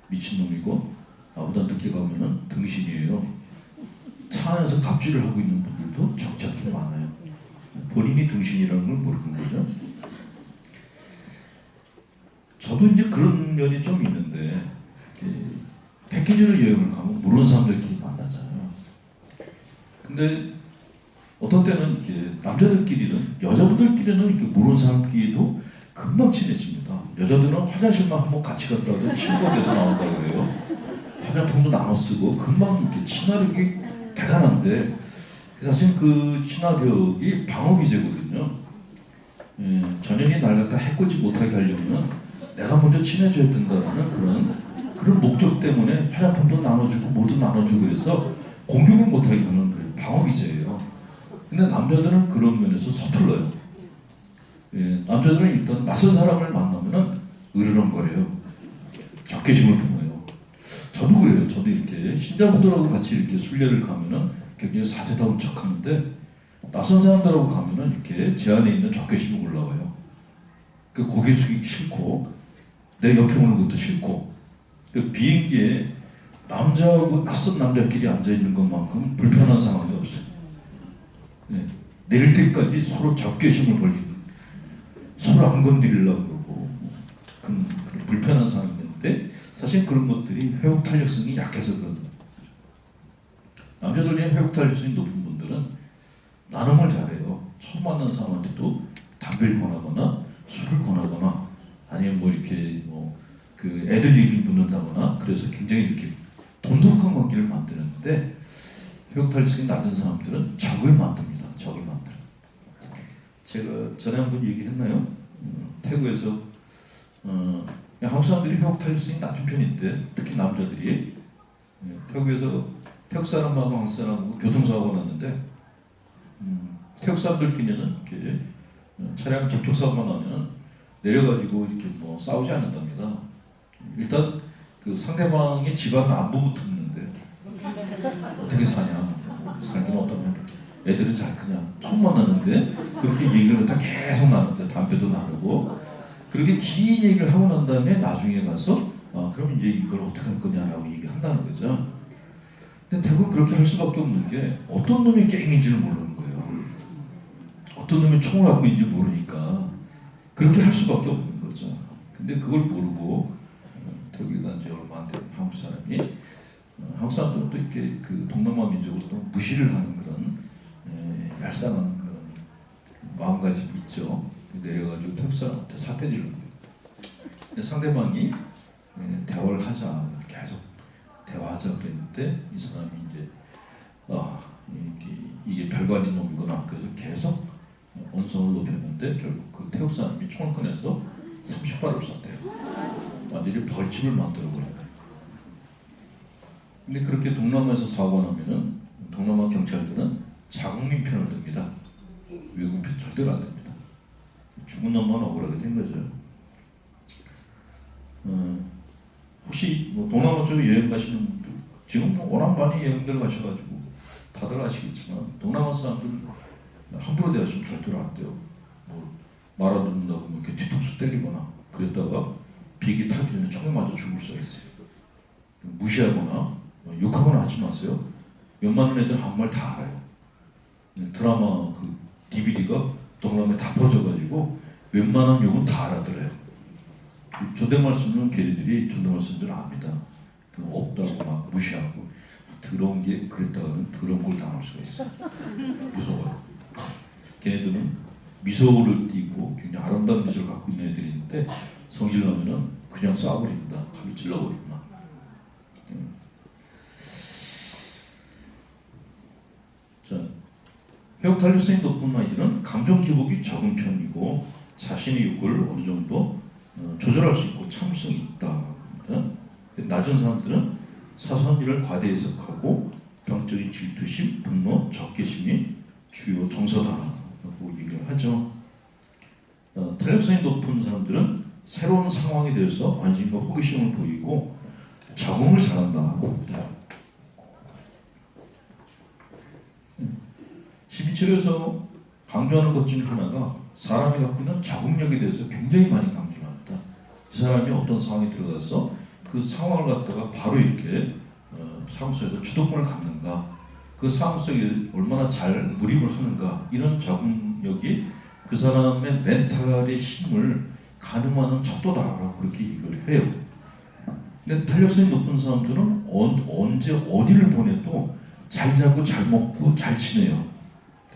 미친놈이고 나보다 늦게 가면은 등신이에요. 차 안에서 갑질을 하고 있는 분들도 적지 않게 많아요. 본인이 등신이라는 걸 모르는 거죠. 저도 이제 그런 면이 좀 있는데 패키지로 여행을 가면 모르는 사람들끼리 만나잖아요. 근데 어떤 때는 이렇게 남자들끼리는 여자분들끼리는 이렇게 모르는 사람끼리도 금방 친해집니다. 여자들은 화장실만 한번 같이 갔다 와도 친구가 돼서 나온다 그래요. 화장품도 나눠 쓰고 금방 이렇게 친화력이 대단한데 사실 그 친화력이 방어기제거든요. 전현이 날 갖다 해코지 못하게 하려면 내가 먼저 친해져야 된다는 그런 목적 때문에 화장품도 나눠주고 뭐도 나눠주고 해서 공격을 못하게 하는 그 방어기제예요. 근데 남자들은 그런 면에서 서툴러요. 남자들은 일단 낯선 사람을 만나면은 으르렁거려요. 적개심을 품어요. 저도 그래요. 저도 이렇게 신자분들하고 같이 이렇게 순례를 가면은 굉장히 사제다운 척하는데 낯선 사람들하고 가면은 이렇게 제 안에 있는 적개심이 올라와요. 그 고개 숙이기 싫고 내 옆에 오는 것도 싫고 그 비행기에 남자하고 낯선 남자끼리 앉아 있는 것만큼 불편한 상황이 없어요. 내릴 때까지 서로 적개심을 벌리는 서로 안 건드리려고 그러고 그런 불편한 상황이 있는데 사실 그런 것들이 회복 탄력성이 약해서 그런 거예요. 남자들 중에 회복 탄력성이 높은 분들은 나눔을 잘해요. 처음 만난 사람한테도 담배를 권하거나 술을 권하거나 아니면 뭐 이렇게 그 애들 얘기를 묻는다거나 그래서 굉장히 이렇게 돈독한 관계를 만드는데 회복 탄력성이 낮은 사람들은 적을 만듭니다. 적을 만들어요. 제가 전에 한번 얘기했나요? 태국에서 한국 사람들이 회복 탄력성이 낮은 편인데 특히 남자들이 태국에서 태국 사람하고 한국 사람하고 교통사고가 났는데 태국 사람들끼리는 이렇게 차량 접촉사고가 나면 내려가지고 이렇게 뭐 싸우지 않는답니다. 일단 그 상대방의 집안 안부부터 묻는데 어떻게 사냐, 살기는 어떠면 이렇게 애들은 잘 크냐, 처음 만났는데 그렇게 얘기를 다 계속 나누는데 담배도 나누고 그렇게 긴 얘기를 하고 난 다음에 나중에 가서 그럼 이제 이걸 어떻게 할 거냐라고 얘기한다는 거죠. 근데 대부분 그렇게 할 수밖에 없는 게 어떤 놈이 갱인지를 모르는 거예요. 어떤 놈이 총을 갖고 있는지 모르니까 그렇게 할 수밖에 없는 거죠. 근데 그걸 모르고 태국에 간지 얼마 안 된 한국 사람이 한국 사람들은 또 이렇게 그 동남아 민족으로 또 무시를 하는 그런 얄쌍한 그런 마음가짐이 있죠. 내려가지고 태국 사람한테 사패질을 합니다. 근데 상대방이 대화를 하자 계속 대화하자 그랬는데 이 사람이 이제 이게 별거 아닌 놈이구나 그래서 계속 언성을 높였는데 결국 그 태국 사람이 총을 꺼내서 30발을 쐈대요. 완전히 벌집을 만들어 버려요. 근데 그렇게 동남아에서 사고가 나면은 동남아 경찰들은 자국민 편을 듭니다. 외국인 편 절대로 안 됩니다. 죽은 놈만 억울하게 된 거죠. 혹시 뭐 동남아 쪽에 여행 가시는 분들 지금 뭐 워낙 많이 여행들 가셔가지고 다들 아시겠지만 동남아 사람들 함부로 대하시면 절대로 안 돼요. 뭐 말아듣는다고 뭐 이렇게 뒤통수 때리거나 그랬다가 비행기 타기 전에 총에 맞아 죽을 수가 있어요. 무시하거나 욕하거나 하지 마세요. 웬만한 애들 한말 다 알아요. 드라마 그 DVD가 동남아에 다 퍼져가지고 웬만한 욕은 다 알아들어요. 존댓말 쓰는 걔네들이 존댓말 쓰는 줄 압니다. 없다고 막 무시하고 더러운 게 그랬다가는 더러운 걸 당할 수가 있어요. 무서워요. 걔네들은 미소를 띠고 굉장히 아름다운 미소를 갖고 있는 애들이 있는데 성질나면은 그냥 쏴버립니다. 칼로 찔러버립니다. 자, 회복 탄력성이 높은 아이들은 감정 기복이 적은 편이고 자신의 욕구를 어느 정도 조절할 수 있고 참을성이 있다. 낮은 사람들은 사소한 일을 과대 해석하고 병적인 질투심, 분노, 적개심이 주요 정서다라고 얘기를 하죠. 탄력성이 높은 사람들은 새로운 상황에 대해서 관심과 호기심을 보이고 적응을 잘한다고 합니다. 12절에서 강조하는 것 중 하나가 사람이 갖고 있는 적응력에 대해서 굉장히 많이 강조합니다. 이 사람이 어떤 상황에 들어가서 그 상황을 갖다가 바로 이렇게 사무소에서 주도권을 갖는가, 그 상황 속에 얼마나 잘 몰입을 하는가, 이런 적응력이 그 사람의 멘탈의 힘을 가늠하는 척도다라고 그렇게 얘기를 해요. 근데 탄력성이 높은 사람들은 언제 어디를 보내도 잘 자고 잘 먹고 잘 지내요.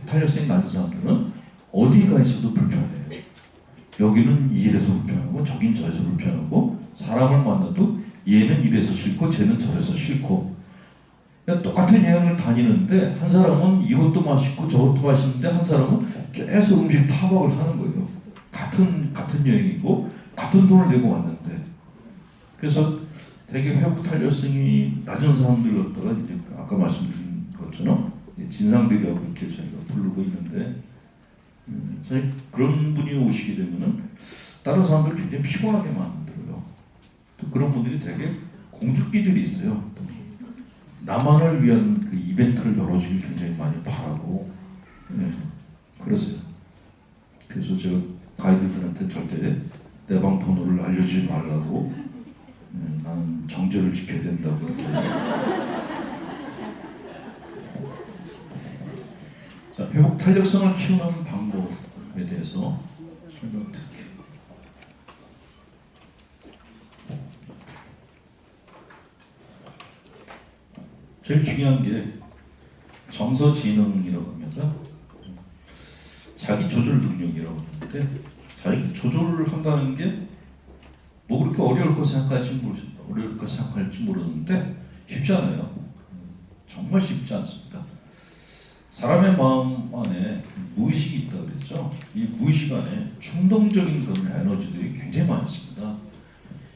탄력성이 낮은 사람들은 어디가 있어도 불편해요. 여기는 이래서 불편하고 저긴 저래서 불편하고, 사람을 만나도 얘는 이래서 싫고 쟤는 저래서 싫고, 똑같은 여행을 다니는데 한 사람은 이것도 맛있고 저것도 맛있는데 한 사람은 계속 음식 타박을 하는 거예요. 같은 여행이고 같은 돈을 내고 왔는데. 그래서 되게 회복 탄력성이 낮은 사람들 갖다가 이제 아까 말씀드린 것처럼 진상들이라고 이렇게 저희가 부르고 있는데, 사실 그런 분이 오시게 되면은 다른 사람들 굉장히 피곤하게 만들어요. 또 그런 분들이 되게 공주끼들이 있어요. 또 나만을 위한 그 이벤트를 열어주길 굉장히 많이 바라고, 그러세요. 그래서 제가 가이드들한테 절대 내 방 번호를 알려주지 말라고, 나는 정제를 지켜야 된다고 이렇게. 자, 회복 탄력성을 키우는 방법에 대해서 설명드릴게요. 제일 중요한 게 정서지능이라고 합니다. 자기 조절 능력이라고 하는데, 자기 조절을 한다는 게 뭐 그렇게 어려울까 생각할지 모르는데 쉽지 않아요. 정말 쉽지 않습니다. 사람의 마음 안에 무의식이 있다고 그랬죠. 이 무의식 안에 충동적인 그런 에너지들이 굉장히 많이 있습니다.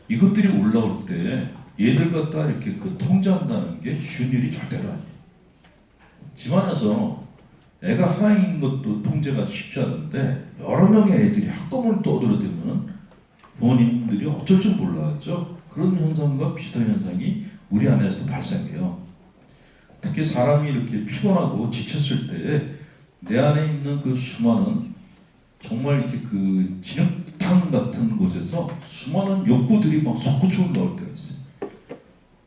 이것들이 올라올 때 얘들 갖다 이렇게 통제한다는 게 쉬운 일이 절대로 아니에요. 집안에서 애가 하나인 것도 통제가 쉽지 않은데 여러 명의 애들이 한꺼번에 떠들어대면 부모님들이 어쩔 줄 몰라죠. 그런 현상과 비슷한 현상이 우리 안에서도 발생해요. 특히 사람이 이렇게 피곤하고 지쳤을 때 내 안에 있는 그 수많은, 정말 이렇게 그 진흙탕 같은 곳에서 수많은 욕구들이 막 솟구쳐 나올 때가 있어요.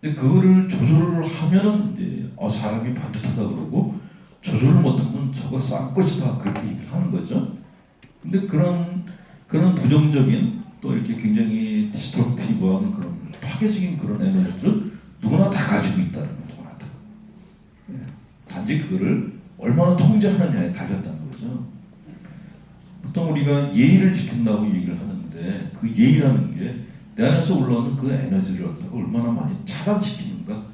근데 그거를 조절을 하면은 이제 사람이 반듯하다 그러고, 조절을 못하면 저거 싼것이다 그렇게 얘기를 하는 거죠. 근데 그런 부정적인, 또 이렇게 굉장히 디스트럭티브한 그런 파괴적인 그런 에너지들은 누구나 다 가지고 있다는 거죠. 누구나 다. 단지 그거를 얼마나 통제하느냐에 달렸다는 거죠. 보통 우리가 예의를 지킨다고 얘기를 하는데, 그 예의라는 게 내 안에서 올라오는 그 에너지를 갖다가 얼마나 많이 차단시키는가,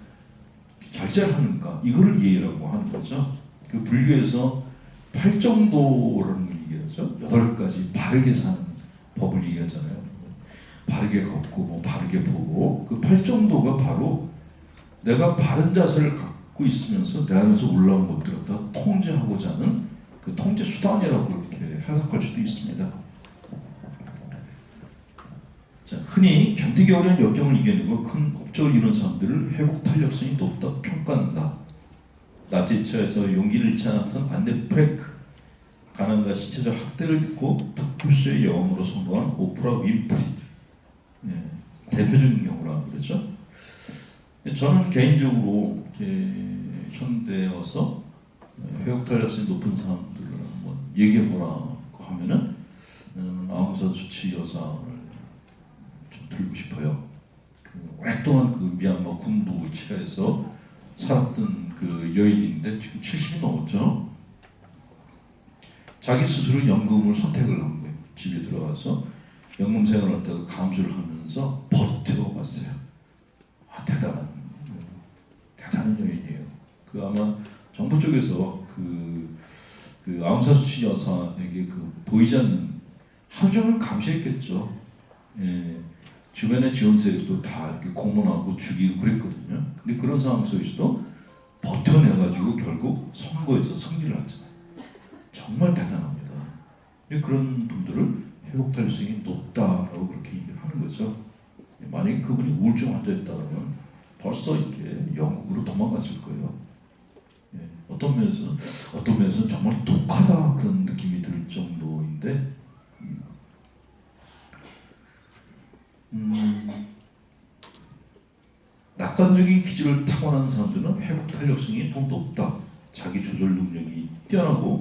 절제를 하는가, 이거를 예의라고 하는 거죠. 그 불교에서 팔정도라는 걸 얘기하죠. 8가지 바르게 사는 법을 얘기하잖아요. 바르게 걷고 뭐 바르게 보고, 그 팔정도가 바로 내가 바른 자세를 갖고 있으면서 내 안에서 올라온 것들을 갖다 통제하고자 하는 그 통제 수단이라고 이렇게 해석할 수도 있습니다. 자, 흔히 견디기 어려운 역경을 이겨내고 큰 업적을 이룬 사람들을 회복 탄력성이 높다고 평가한다. 나치처에서 용기를 잃지 않았던 안네 프랭크, 가난과 신체적 학대를 듣고 턱푸시의 여왕으로 성공한 오프라 윈프리, 대표적인 경우라 그러죠. 저는 개인적으로 현대에 와서 회복 탄력성이 높은 사람들을 한번 얘기해보라고 하면은 아웅산 수치 여사를 좀 들고 싶어요. 오랫동안 그 미얀마 군부 치하에서 살았던 그 여인인데 지금 70이 넘었죠. 자기 스스로 연금을 선택을 한 거예요. 집에 들어가서 연금 생활을 하다가 감수를 하면서 버텨봤어요. 대단한 여인이에요. 그 아마 정부 쪽에서 그 아웅산 수치 여사에게 그 보이지 않는 하루 종일 감시했겠죠. 주변의 지원 세력도 다 이렇게 고문하고 죽이고 그랬거든요. 근데 그런 상황 속에서도 버텨내가지고 결국 선거에서 승리를 하잖아요. 정말 대단합니다. 그런 분들을 회복 탄력성이 높다라고 그렇게 얘기를 하는 거죠. 만약에 그분이 우울증 환자였다면 벌써 이렇게 영국으로 도망갔을 거예요. 어떤 면에서는 정말 독하다 그런 느낌이 들 정도인데, 낙관적인 기질을 타고난 사람들은 회복 탄력성이 더 높다. 자기 조절 능력이 뛰어나고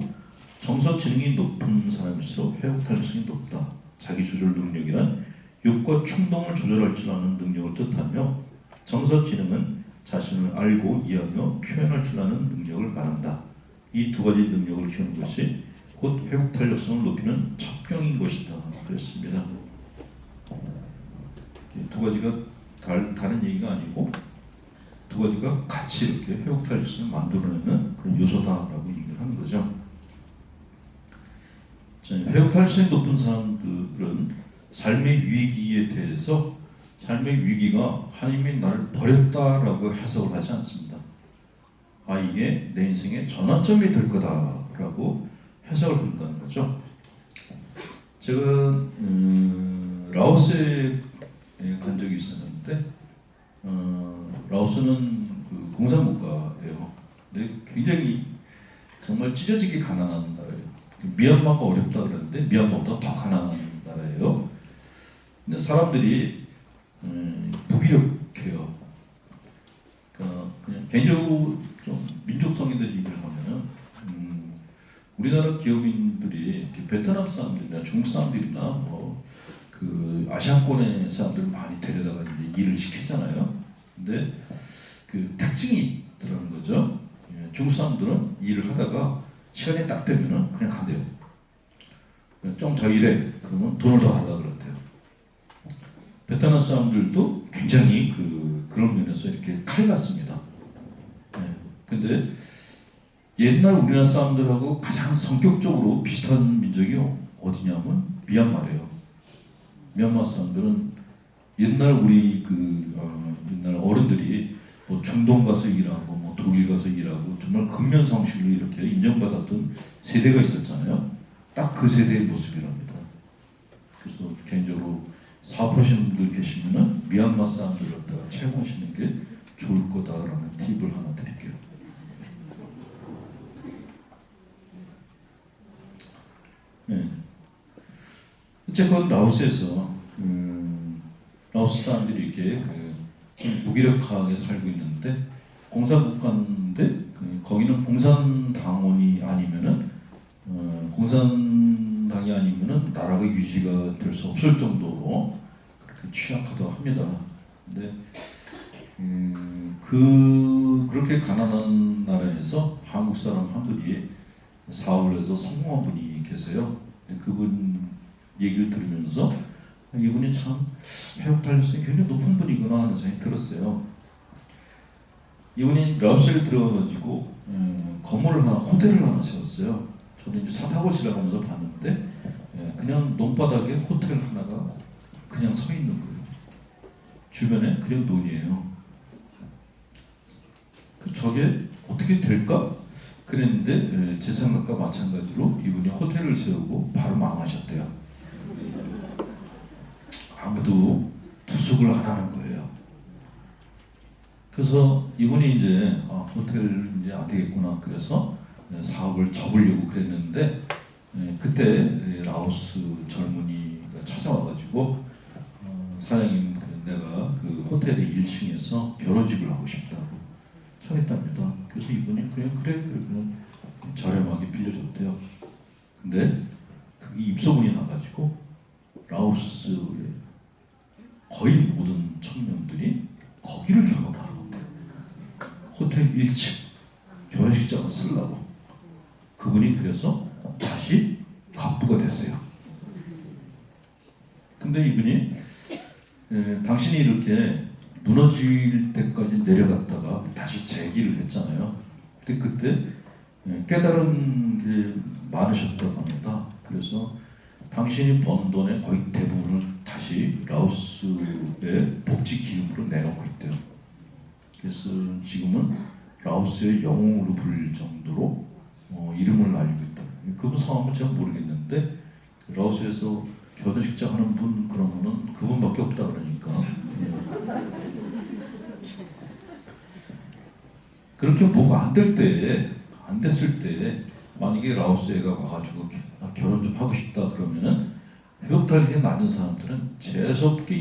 정서 지능이 높은 사람일수록 회복 탄력성이 높다. 자기 조절 능력이란 욕과 충동을 조절할 줄 아는 능력을 뜻하며 정서 지능은 자신을 알고 이해하며 표현할 줄 아는 능력을 말한다. 이 두 가지 능력을 키우는 것이 곧 회복 탄력성을 높이는 첩경인 것이다. 그랬습니다. 두 가지가 다른 얘기가 아니고 두 가지가 같이 이렇게 회복 탄력성을 만들어내는 그런 요소다라고 얘기를 하는 거죠. 회복 탄력성이 높은 사람들은 삶의 위기에 대해서 삶의 위기가 하나님이 나를 버렸다라고 해석을 하지 않습니다. 아, 이게 내 인생의 전환점이 될 거다라고 해석을 한다는 거죠. 제가 라오스에 간 적이 있었는데 라오스는 그 공산국가예요. 근데 굉장히 정말 찢어지게 가난한 나라예요. 미얀마가 어렵다 그러는데 미얀마보다 더 가난한 나라예요. 근데 사람들이 무기력해요. 그러니까 그냥 개인적으로 좀 민족성이들 얘기를 하면은 우리나라 기업인들이 베트남 사람들이나 중국 사람들이나 그 아시아권의 사람들 많이 데려다가 이제 일을 시키잖아요. 근데 그 특징이 있더라는 거죠. 중국 사람들은 일을 하다가 시간이 딱 되면은 그냥 간대요. 좀 더 일해. 그러면 돈을 더 달라 그런대요. 베트남 사람들도 굉장히 그런 면에서 이렇게 칼 같습니다. 근데 옛날 우리나라 사람들하고 가장 성격적으로 비슷한 민족이 어디냐면 미얀마래요. 미얀마 사람들은 옛날 우리 옛날 어른들이 뭐 중동 가서 일하고 뭐 독일 가서 일하고 정말 근면성실로 이렇게 인정받았던 세대가 있었잖아요. 딱 그 세대의 모습이랍니다. 그래서 개인적으로 사업하시는 분들 계시면은 미얀마 사람들 갖다가 채용하시는 게 좋을 거다라는 팁을 하나 드릴게요. 네. 어쨌건 라오스에서 라오스 사람들이 이렇게 무기력하게 살고 있는데 공산국가인데 거기는 공산당원이 아니면은 공산당이 아니면은 나라가 유지가 될 수 없을 정도로 그렇게 취약하다고 합니다. 근데 그렇게 가난한 나라에서 한국 사람 한 분이 사업을 해서 성공한 분이 계세요. 그분 얘기를 들으면서 이분이 참 회복 탄력성이 굉장히 높은 분이구나 하는 생각이 들었어요. 이분이 라오스에 들어가가지고 건물을 하나, 호텔을 하나 세웠어요. 저도 이제 차 타고 지나가면서 봤는데 그냥 논바닥에 호텔 하나가 그냥 서 있는 거예요. 주변에 그냥 논이에요. 저게 어떻게 될까? 그랬는데 제 생각과 마찬가지로 이분이 호텔을 세우고 바로 망하셨대요. 아무도 투숙을 안 하는 거예요. 그래서 이분이 이제 호텔 이제 안 되겠구나 그래서 사업을 접으려고 그랬는데 그때 라오스 젊은이가 찾아와가지고 사장님 내가 그 호텔의 1층에서 결혼집을 하고 싶다고 청했답니다. 그래서 이분이 그래 그러면 저렴하게 빌려줬대요. 근데 그게 입소문이 나가지고 라오스의 거의 모든 청년들이 거기를 경험하는 건데요. 호텔 1층 결혼식장을 쓰려고 그분이 그래서 다시 갑부가 됐어요. 근데 이분이 당신이 이렇게 무너질 때까지 내려갔다가 다시 재기를 했잖아요. 근데 그때 깨달은 게 많으셨다고 합니다. 그래서 당신이 번 돈의 거의 대부분을 다시 라오스의 복지 기금으로 내놓고 있대요. 그래서 지금은 라오스의 영웅으로 부를 정도로 이름을 알리고 있다. 그분 성함은 제가 모르겠는데 라오스에서 결혼식장 하는 분 그러면은 그분밖에 없다 그러니까 그렇게 뭐가 안 됐을 때 만약에 라오스 애가 와가지고 나 결혼 좀 하고 싶다 그러면은 회복 탄력이 낮은 사람들은 재수없게